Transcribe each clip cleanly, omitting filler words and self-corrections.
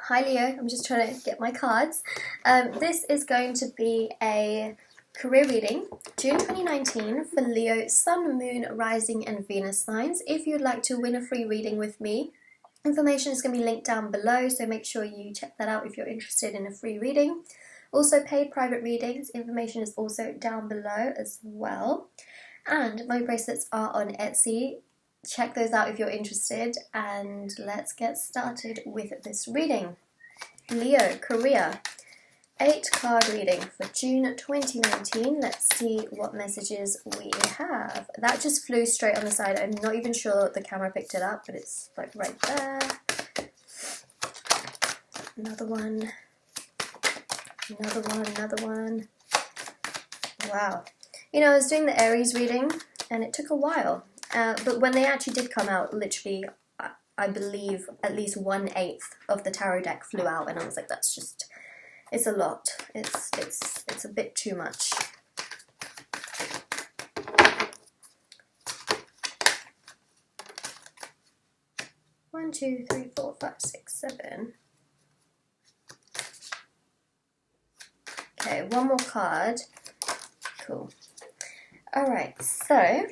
Hi Leo, I'm just trying to get my cards. This is going to be a career reading, June 2019, for Leo, Sun, Moon, Rising and Venus signs. If you'd like to win a free reading with me, information is going to be linked down below, so make sure you check that out if you're interested in a free reading. Also, paid private readings, information is also down below as well. And my bracelets are on Etsy. Check those out if you're interested, and let's get started with this reading. Leo, career, 8-card reading for June 2019. Let's see what messages we have. That just flew straight on the side. I'm not even sure the camera picked it up, but it's like right there. Another one. Another one, another one. Wow. You know, I was doing the Aries reading, and it took a while. But when they actually did come out, literally, I believe at least 1/8 of the tarot deck flew out, and I was like, that's just, it's a lot. It's a bit too much. One, two, three, four, five, six, seven. Okay, one more card. Cool. Alright, so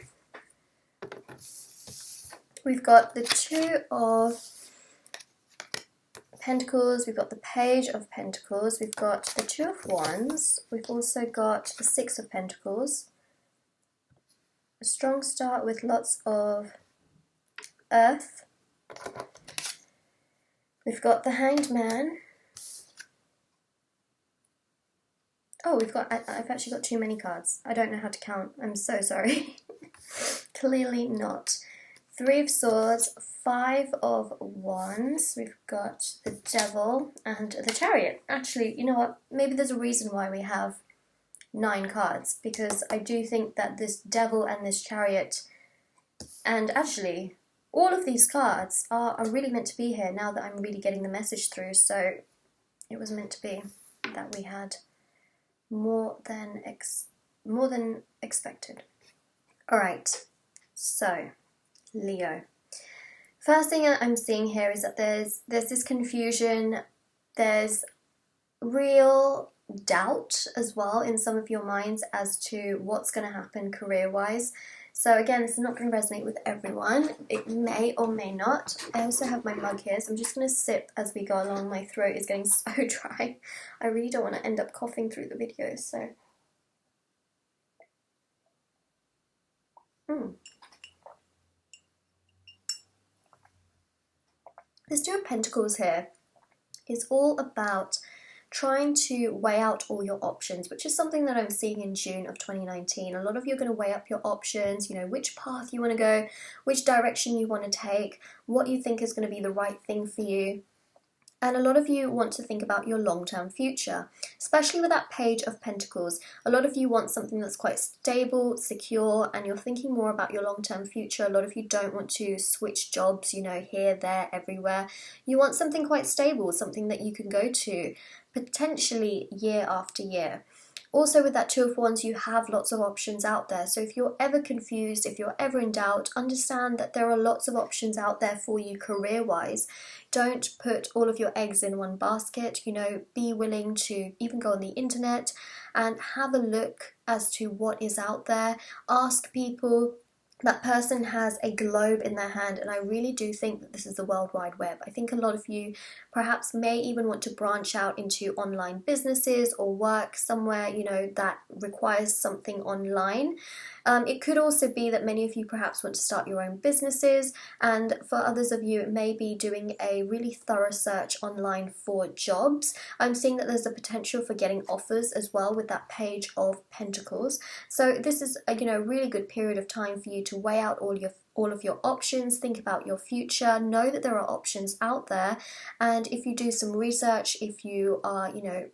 we've got the Two of Pentacles, we've got the Page of Pentacles, we've got the Two of Wands, we've also got the Six of Pentacles. A strong start with lots of Earth. We've got the Hanged Man. Oh, I've actually got too many cards. I don't know how to count. I'm so sorry. Clearly not. Three of Swords, Five of Wands. We've got the Devil and the Chariot. Actually, you know what? Maybe there's a reason why we have 9 cards, because I do think that this Devil and this Chariot, and actually all of these cards are really meant to be here now that I'm really getting the message through. So it was meant to be that we had more than expected. All right, so Leo. First thing I'm seeing here is that there's this confusion, there's real doubt as well in some of your minds as to what's going to happen career-wise. So again, this is not going to resonate with everyone. It may or may not. I also have my mug here, so I'm just going to sip as we go along. My throat is getting so dry. I really don't want to end up coughing through the video, so. This Two of Pentacles here is all about trying to weigh out all your options, which is something that I'm seeing in June of 2019. A lot of you are going to weigh up your options, you know, which path you want to go, which direction you want to take, what you think is going to be the right thing for you. And a lot of you want to think about your long-term future, especially with that Page of Pentacles. A lot of you want something that's quite stable, secure, and you're thinking more about your long-term future. A lot of you don't want to switch jobs, you know, here, there, everywhere. You want something quite stable, something that you can go to, potentially year after year. Also with that Two of Wands, you have lots of options out there. So if you're ever confused, if you're ever in doubt, understand that there are lots of options out there for you career-wise. Don't put all of your eggs in one basket. You know, be willing to even go on the internet and have a look as to what is out there. Ask people. That person has a globe in their hand, and I really do think that this is the World Wide Web. I think a lot of you perhaps may even want to branch out into online businesses or work somewhere, you know, that requires something online. It could also be that many of you perhaps want to start your own businesses, and for others of you it may be doing a really thorough search online for jobs. I'm seeing that there's a potential for getting offers as well with that Page of Pentacles. So this is a, you know, really good period of time for you to weigh out all of your options, think about your future, know that there are options out there, and if you do some research, if you are, you know,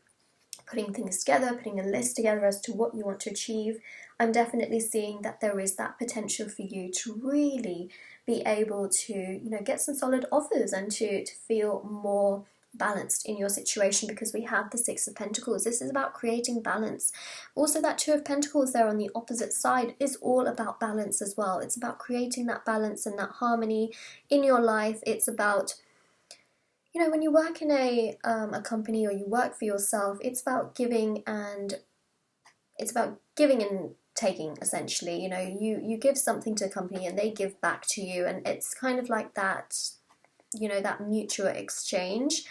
putting things together, putting a list together as to what you want to achieve, I'm definitely seeing that there is that potential for you to really be able to, you know, get some solid offers and to feel more balanced in your situation, because we have the Six of Pentacles. This is about creating balance. Also, that Two of Pentacles there on the opposite side is all about balance as well. It's about creating that balance and that harmony in your life. It's about, you know, when you work in a company or you work for yourself, it's about giving and taking, essentially. You know, you give something to a company and they give back to you, and it's kind of like that, you know, that mutual exchange.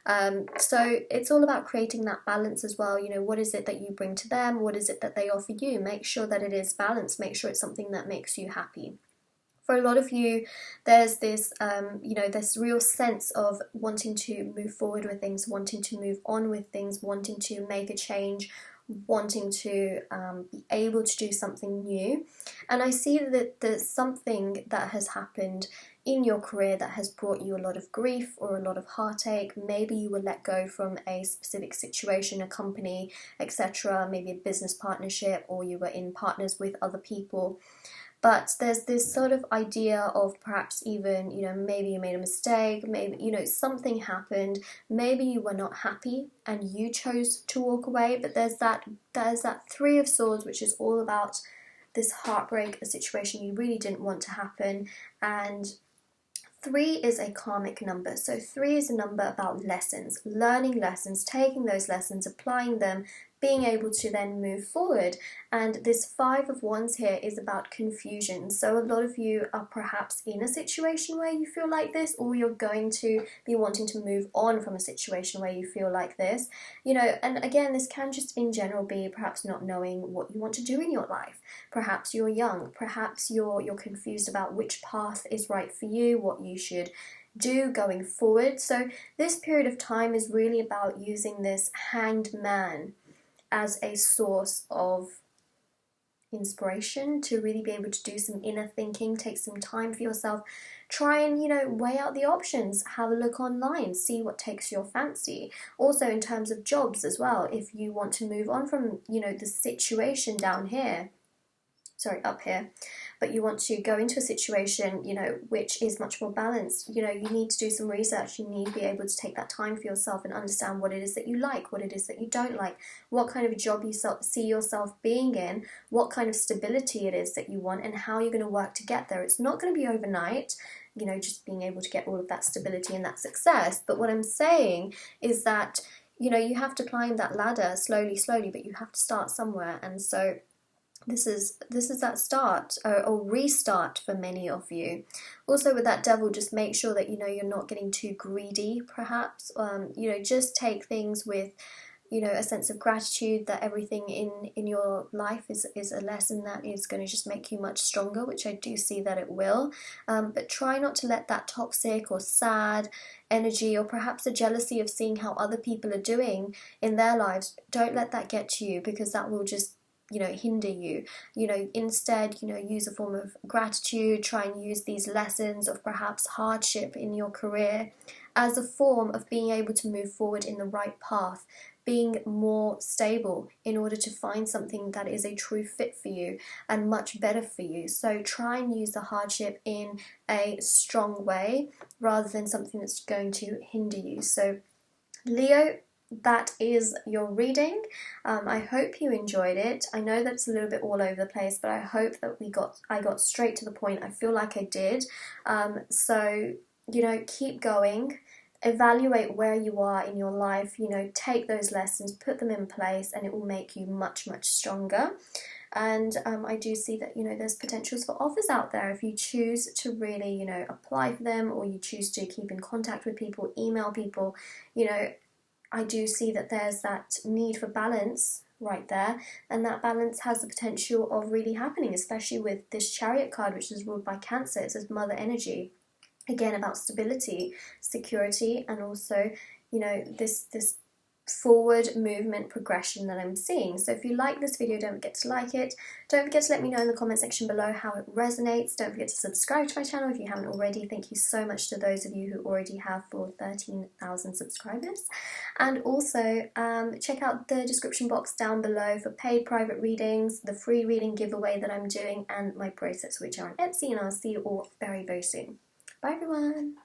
So it's all about creating that balance as well. You know, what is it that you bring to them? What is it that they offer you? Make sure that it is balanced. Make sure it's something that makes you happy. For a lot of you, there's this, you know, this real sense of wanting to move forward with things, wanting to move on with things, wanting to make a change, wanting to be able to do something new. And I see that there's something that has happened in your career that has brought you a lot of grief or a lot of heartache. Maybe you were let go from a specific situation, a company, etc., maybe a business partnership, or you were in partners with other people. But there's this sort of idea of perhaps even, you know, maybe you made a mistake, maybe, you know, something happened, maybe you were not happy and you chose to walk away. But there's that Three of Swords, which is all about this heartbreak, a situation you really didn't want to happen. And 3 is a karmic number. So 3 is a number about lessons, learning lessons, taking those lessons, applying them, being able to then move forward. And this 5 of Wands here is about confusion. So a lot of you are perhaps in a situation where you feel like this, or you're going to be wanting to move on from a situation where you feel like this. You know, and again, this can just in general be perhaps not knowing what you want to do in your life. Perhaps you're young, perhaps you're confused about which path is right for you, what you should do going forward. So this period of time is really about using this Hanged Man as a source of inspiration to really be able to do some inner thinking, take some time for yourself, try and, you know, weigh out the options, have a look online, see what takes your fancy. Also in terms of jobs as well, if you want to move on from, you know, the situation down here, sorry, up here, but you want to go into a situation, you know, which is much more balanced, you know, you need to do some research. You need to be able to take that time for yourself and understand what it is that you like, what it is that you don't like, what kind of a job you see yourself being in, what kind of stability it is that you want, and how you're going to work to get there. It's not going to be overnight, you know, just being able to get all of that stability and that success. But what I'm saying is that, you know, you have to climb that ladder slowly, but you have to start somewhere. And so this is that start or restart for many of you. Also with that Devil, just make sure that, you know, you're not getting too greedy, perhaps. You know, just take things with, you know, a sense of gratitude that everything in your life is a lesson that is going to just make you much stronger, which I do see that it will. But try not to let that toxic or sad energy, or perhaps a jealousy of seeing how other people are doing in their lives, don't let that get to you, because that will just, you know, hinder you. You know, instead, you know, use a form of gratitude. Try and use these lessons of perhaps hardship in your career as a form of being able to move forward in the right path, being more stable in order to find something that is a true fit for you and much better for you. So try and use the hardship in a strong way rather than something that's going to hinder you. So Leo, that is your reading. I hope you enjoyed it. I know that's a little bit all over the place, but I hope that I got straight to the point. I feel like I did. So, you know, keep going. Evaluate where you are in your life, you know, take those lessons, put them in place, and it will make you much, much stronger. And I do see that, you know, there's potentials for offers out there if you choose to really, you know, apply for them, or you choose to keep in contact with people, email people. You know, I do see that there's that need for balance right there, and that balance has the potential of really happening, especially with this Chariot card, which is ruled by Cancer. It says Mother Energy, again about stability, security, and also, you know, this forward movement progression that I'm seeing. So if you like this video, don't forget to like it. Don't forget to let me know in the comment section below how it resonates. Don't forget to subscribe to my channel if you haven't already. Thank you so much to those of you who already have for 13,000 subscribers. And also check out the description box down below for paid private readings, the free reading giveaway that I'm doing, and my process, which are on Etsy, and I'll see you all very, very soon. Bye everyone!